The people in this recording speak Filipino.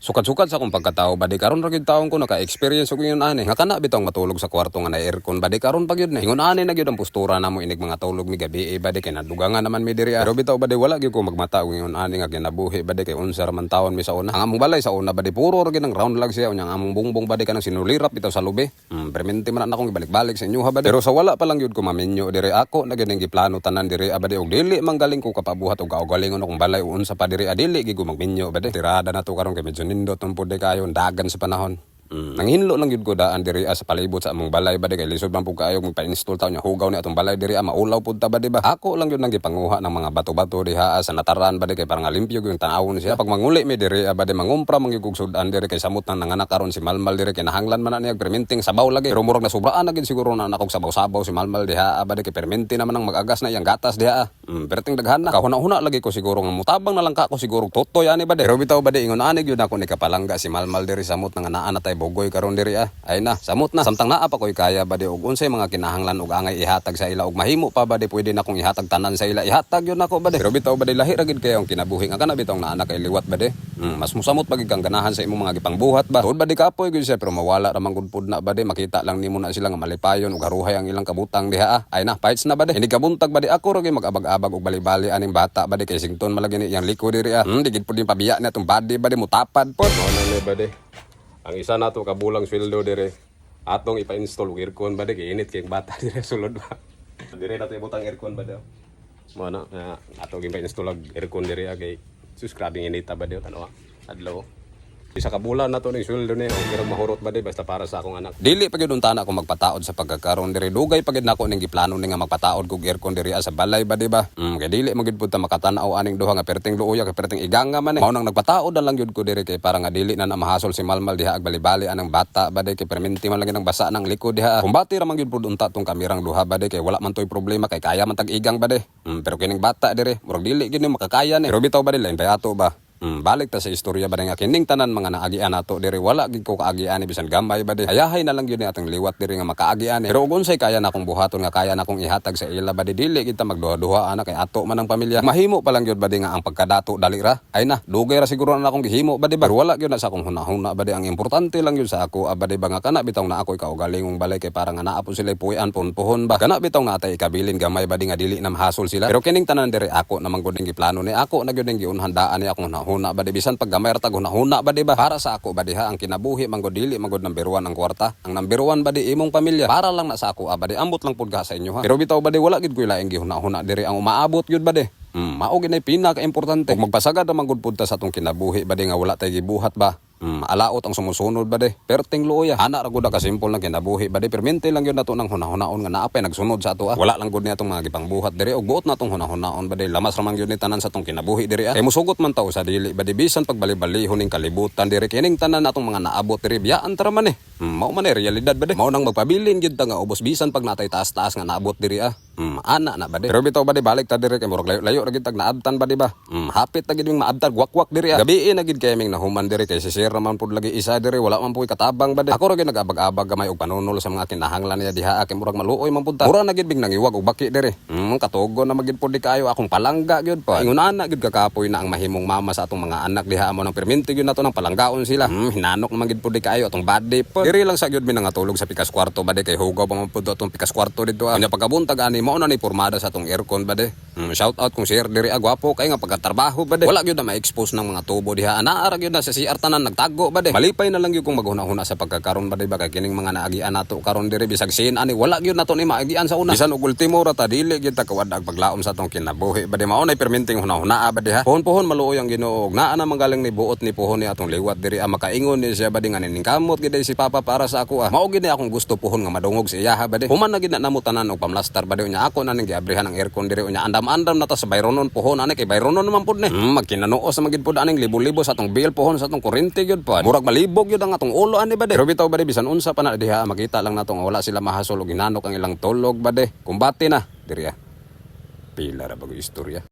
Sukat-sukat sa akong pagkatao badi karon ra gyud taon ko naka-experience og yun ani nga kana bitong matulog sa kwarto nga na aircon badi karon pa gyud na ingon ani na gyud ang postura namo inig mga tulog mi gabi badi kay nadugangan naman mi diri pero bitaw badi wala gyud ko magmata og ingon ani nga kinabuhi badi kay unsa ra man taon mi sa una ang among balay sa una badi puro ra gyud ang round lag siya unyang among bungbong badi kanang sinulirap bitaw sa lubi permente man na akong ibalik-balik sa inyo ha badi pero sa wala pa lang gyud ko maminyo diri ako na gyud ang giplano tanan diri badi og dili manggaling ko kapabuhat og kaugalingon akong balay unsa pa diri adili gyud ko magminyo badi tirada na to karon kay medyo nindot ang pude kayo dagan sa panahon. Nanghinlo lang yun ko daan diri sa palibot sa among balay ba di kay lisod man po kayo magpa-install taon nya hugaw ni atong balay diri maulaw pud ta ba di ba ako lang yun nang gipanguha ng mga bato-bato diha sa nataran ba di kay parang limpyo yung tanawon siya pag manguli mi diri ba di mangumpra mangyugog sudan diri kay samot nang nanganak karon si Malmal diri kay nahanglan man na niya perminting sabaw lagi pero murag na sobraan na gid siguro na nakog sabaw-sabaw si Malmal diha ba di kay perminti naman ang mag-agas na iyang gatas diha perting daghan na kahuna-huna lagi ko siguro nga mutabang na lang ka ko siguro totoy ani ba di pero bitaw ba di ingon ani gyud ako ni kapalangga si Malmal diri samot nang naa na tay bogoy karon diri ay na samot na samtang naa pa koy kaya ba di og unsay mga kinahanglan og angay ihatag sa ila og mahimo pa ba di pwede na kong ihatag tanan sa ila ihatag yun nako ba di pero bitaw ba di lahi ra gid kayo ang kinabuhi nga kana bitaw na anak kay liwat ba di mas musamot pagig kang ganahan sa imong mga gipangbuhat ba tod ba di kapoy gyud siya pero mawala ra man gud pud na ba di makita lang nimo na sila nga malipayon ug haruhay ang ilang kabutang diha ay na fights na ba di hindi kabuntag ba di ako ra gyud mag-abag-abag og bali-bali aning bata ba di kay sington malagi ni iyang liko diri di gid pud din pabiya na tong body ba di mutapad pod mo na ba di ang isa nato kabulang sweldo dire atong ipa-install og aircon ba di kay init kay bata dire sulod ba dire nato ibutang aircon ba di mo na ato gyud pa-install og aircon dire kay sus grabing inita ba di tanawa adlaw isa ka bulan na to ning sweldo ni og girang mahurot ba di basta para sa akong anak dili pa gyud unta na ako magpataod sa pagkakaron diri dugay pa gyud nako ning giplano ni nga magpataod kog aircon diri sa balay ba di ba kay dili man gyud pud ta makatan-aw aning duha nga perting luoya kay perting iganga man mao nang nagpataod na lang gyud ko diri kay para nga dili na mahasol si Malmal diha ag bali-bali anang bata ba di kay perminti man lang nang basa nang likod diha kumbati ra man gyud pud unta tong kamerang duha ba di kay wala man toy problema kay kaya man tag igang ba di pero kining bata diri murag dili gyud ni makakaya ni pero bitaw ba di lain payato ba balik ta sa istorya ba nga kining tanan mga naagian nato diri wala gid ko kaagian bisan gamay ba di ayahay na lang gyud ni atong liwat diri nga makaagian pero ug unsay kaya na akong buhaton nga kaya na akong ihatag sa ila ba di dili kita magduha-duha ana kay ato man ang pamilya mahimo pa lang gyud ba di nga ang pagkadato dali ra ay na dugay ra siguro na akong gihimo ba di ba wala gyud na sa akong hunahuna ba di ang importante lang gyud sa ako ba di ba nga kana bitaw na ako kaugalingong balay kay para nga naa po sila puy-an punpuhon ba kana bitaw nga atay ikabilin gamay ba di nga dili na mahasol sila pero kining tanan diri ako namang gud ning giplano ni ako na gyud ning giunhandaan ni akong huna ba di bisan pag gamay ra tag hunahuna ba di ba para sa ako ba diha ang kinabuhi manggod dili manggod number 1 ang kwarta ang number 1 ba di imong pamilya para lang na sa ako ba di ambot lang pud ka sa inyo ha pero bitaw ba di wala gid ko laing gihuna-huna diri ang umaabot gyud ba di mao ginay pinaka-importante ug magpasagad ra manggod pud ta sa atong kinabuhi ba di nga wala tay gibuhat ba alaot ang sumusunod ba de perting luoya ana ra gud ka simple lang kinabuhi ba de permente lang gyud nato nang hunahon nga naapay nagsunod sa ato wala lang gud ni atong mga gipangbuhat diri og buot natong hunahon ba de lamas ra man gyud ni tanan sa atong kinabuhi diri kay musugot man taw sa dili ba de bisan pagbali-balihon ning kalibutan diri kining tanan natong mga naabot diri biyaan tara man mao man realidad ba de mao nang magpabilin gyud ta nga ubos bisan pag natay taas-taas nga naabot diri ana na ba de pero bitaw ba de balik ta diri kay murag layo ra gyud tag naabtan ba di ba hapit na gid ming maabtan wakwak diri gabi na gid kay ming nahuman diri kay raman pud lagi isa diri wala man puy katabang ba de ako ra gyud nagabag-abag gamay og panunol sa mga kinahanglan niya diha kay murag maluoy man pud ta mura na gid bing nangiwag og baki diri katugon na magid pud di kayo akong palangga gyud pa ingon ana gid kakapoy na ang mahimong mama sa atong mga anak diha mo nang perminti gyud nato nang palanggaon sila hinanok na magid pud di kayo atong body po diri lang sa gyud mi nangatulog sa pikas kwarto ba de kay hugaw pa man pud atong pikas kwarto dito nya pagkabuntag ani mao na ni pormada sa atong aircon ba de shout out kung share diri gwapo kay nga pagkatrabaho ba de wala gyud na ma-expose ng mga tubo diha ana ra gyud na sa CR tanan nagtago ba de malipay na lang gyud kung maghuna-huna sa pagkakaron ba di ba kay kining mga naagian nato karon diri bisag sin ani wala gyud nato ni maagian sa una bisan og ultimo ra ta dili gyud ta kawadag paglaom sa atong kinabuhi ba di mao nay perminting hunahuna ba di ha pohon maluoy ang Ginoo og naa na manggaling ni buot ni pohon ni atong liwat diri makaingon ni siya ba di nga ning kamot gid si papa para sa ako mao gid ni akong gusto pohon nga madungog sa iya ba di human na gid na namutanan og pamlastar ba di nya ako na ning giabrihan ang aircon diri nya andam-andam na ta sa bayronon pohon ani kay bayronon naman pud ni magkinanuos na magid pud aning libo-libo sa atong bill pohon sa atong kuryente gyud pa murag malibog gyud ang atong ulo ani ba de pero bitaw ba de bisan unsa pa na diha makita lang natong wala sila mahasol og hinanok ang ilang tulog ba de kumbati na diri pila ra bago istorya.